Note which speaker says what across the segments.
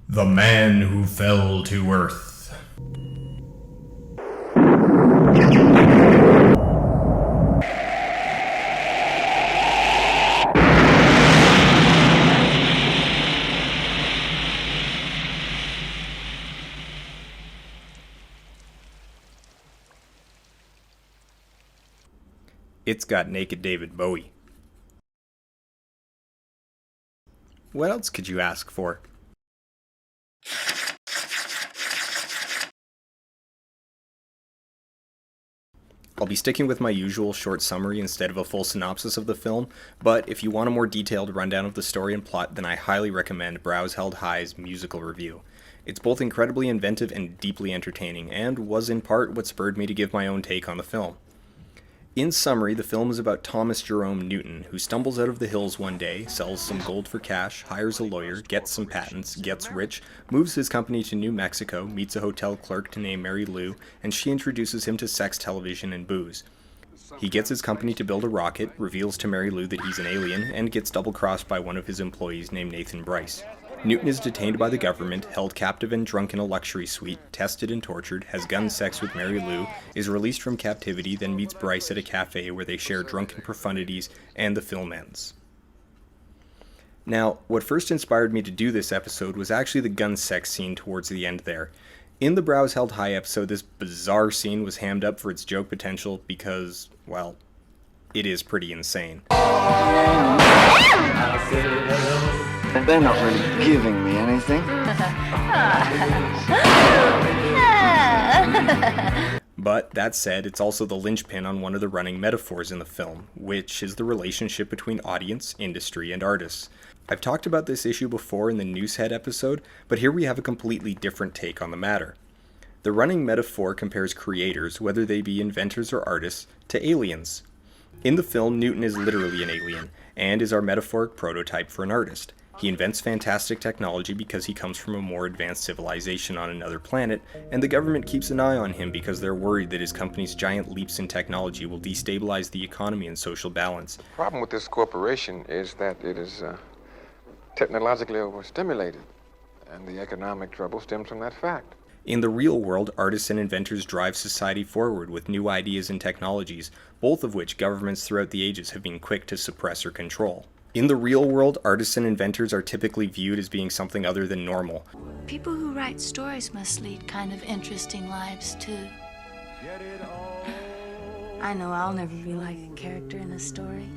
Speaker 1: The Man Who Fell to Earth.
Speaker 2: It's got naked David Bowie. What else could you ask for? I'll be sticking with my usual short summary instead of a full synopsis of the film, but if you want a more detailed rundown of the story and plot, then I highly recommend Brows Held High's musical review. It's both incredibly inventive and deeply entertaining, and was in part what spurred me to give my own take on the film. In summary, the film is about Thomas Jerome Newton, who stumbles out of the hills one day, sells some gold for cash, hires a lawyer, gets some patents, gets rich, moves his company to New Mexico, meets a hotel clerk named Mary Lou, and she introduces him to sex, television, and booze. He gets his company to build a rocket, reveals to Mary Lou that he's an alien, and gets double-crossed by one of his employees named Nathan Bryce. Newton is detained by the government, held captive and drunk in a luxury suite, tested and tortured, has gun sex with Mary Lou, is released from captivity, then meets Bryce at a cafe where they share drunken profundities, and the film ends. Now, what first inspired me to do this episode was actually the gun sex scene towards the end there. In the Brows Held High episode, this bizarre scene was hammed up for its joke potential because, well, it is pretty insane.
Speaker 3: They're not really giving me anything.
Speaker 2: But that said, it's also the linchpin on one of the running metaphors in the film, which is the relationship between audience, industry, and artists. I've talked about this issue before in the Newshead episode, but here we have a completely different take on the matter. The running metaphor compares creators, whether they be inventors or artists, to aliens. In the film, Newton is literally an alien, and is our metaphoric prototype for an artist. He invents fantastic technology because he comes from a more advanced civilization on another planet, and the government keeps an eye on him because they're worried that his company's giant leaps in technology will destabilize the economy and social balance.
Speaker 4: The problem with this corporation is that it is technologically overstimulated, and the economic trouble stems from that fact.
Speaker 2: In the real world, artists and inventors drive society forward with new ideas and technologies, both of which governments throughout the ages have been quick to suppress or control. In the real world, artists and inventors are typically viewed as being something other than normal.
Speaker 5: People who write stories must lead kind of interesting lives, too. I know I'll never be like a character in a story.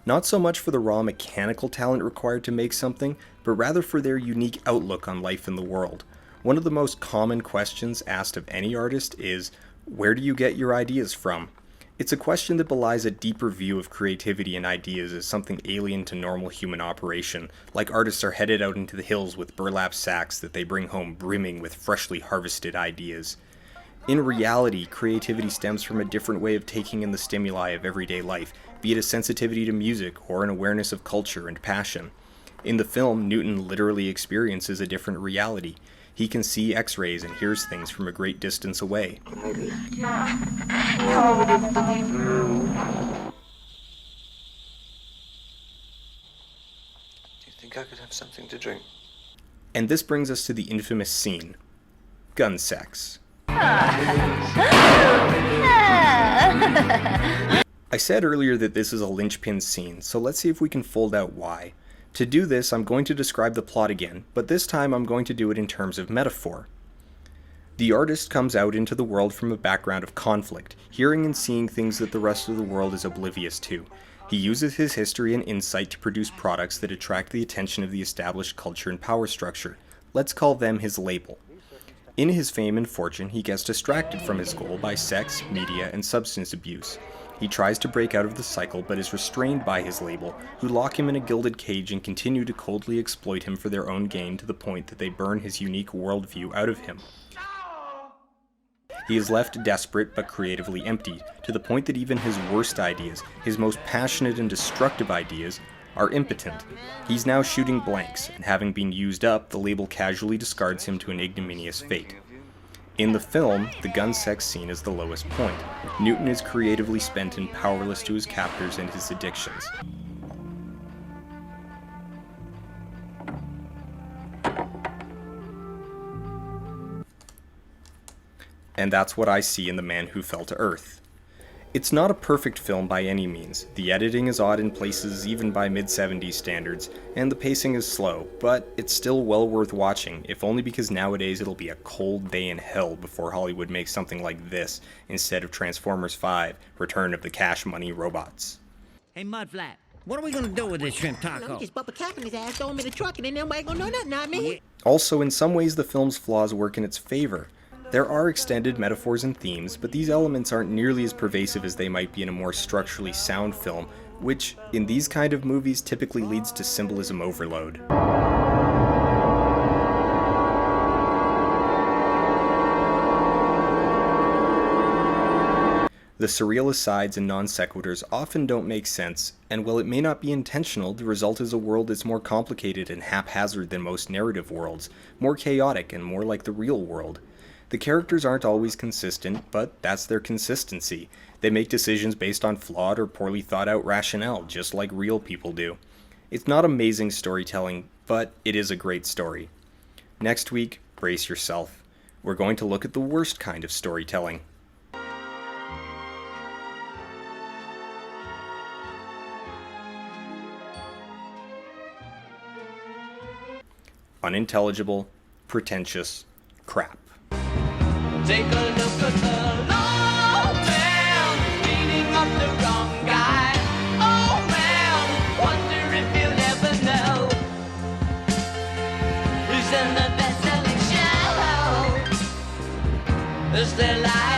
Speaker 2: Not so much for the raw mechanical talent required to make something, but rather for their unique outlook on life in the world. One of the most common questions asked of any artist is, where do you get your ideas from? It's a question that belies a deeper view of creativity and ideas as something alien to normal human operation, like artists are headed out into the hills with burlap sacks that they bring home brimming with freshly harvested ideas. In reality, creativity stems from a different way of taking in the stimuli of everyday life, be it a sensitivity to music or an awareness of culture and passion. In the film, Newton literally experiences a different reality. He can see X-rays and hears things from a great distance away.
Speaker 4: Do you think I could have something to drink?
Speaker 2: And this brings us to the infamous scene, gun sex. I said earlier that this is a linchpin scene, so let's see if we can fold out why. To do this, I'm going to describe the plot again, but this time I'm going to do it in terms of metaphor. The artist comes out into the world from a background of conflict, hearing and seeing things that the rest of the world is oblivious to. He uses his history and insight to produce products that attract the attention of the established culture and power structure. Let's call them his label. In his fame and fortune, he gets distracted from his goal by sex, media, and substance abuse. He tries to break out of the cycle but is restrained by his label, who lock him in a gilded cage and continue to coldly exploit him for their own gain to the point that they burn his unique worldview out of him. He is left desperate but creatively empty, to the point that even his worst ideas, his most passionate and destructive ideas, are impotent. He's now shooting blanks, and having been used up, the label casually discards him to an ignominious fate. In the film, the gun sex scene is the lowest point. Newton is creatively spent and powerless to his captors and his addictions. And that's what I see in The Man Who Fell to Earth. It's not a perfect film by any means. The editing is odd in places even by mid-70s standards, and the pacing is slow, but it's still well worth watching, if only because nowadays it'll be a cold day in hell before Hollywood makes something like this instead of Transformers 5: Return of the Cash Money Robots.
Speaker 6: Hey, Mudflat, what are we gonna do with this shrimp
Speaker 7: No,
Speaker 6: taco?
Speaker 7: just Bubba capping his ass, throw him in the truck, and then nobody gonna know nothing, not me.
Speaker 2: Also, in some ways the film's flaws work in its favor. There are extended metaphors and themes, but these elements aren't nearly as pervasive as they might be in a more structurally sound film, which, in these kind of movies, typically leads to symbolism overload. The surreal asides and non sequiturs often don't make sense, and while it may not be intentional, the result is a world that's more complicated and haphazard than most narrative worlds, more chaotic and more like the real world. The characters aren't always consistent, but that's their consistency. They make decisions based on flawed or poorly thought out rationale, just like real people do. It's not amazing storytelling, but it is a great story. Next week, brace yourself. We're going to look at the worst kind of storytelling. Unintelligible, pretentious crap.
Speaker 8: Take a look at the long man, beating up the wrong guy. Oh man, wonder if you'll ever know who's in the best-selling show. Is there life?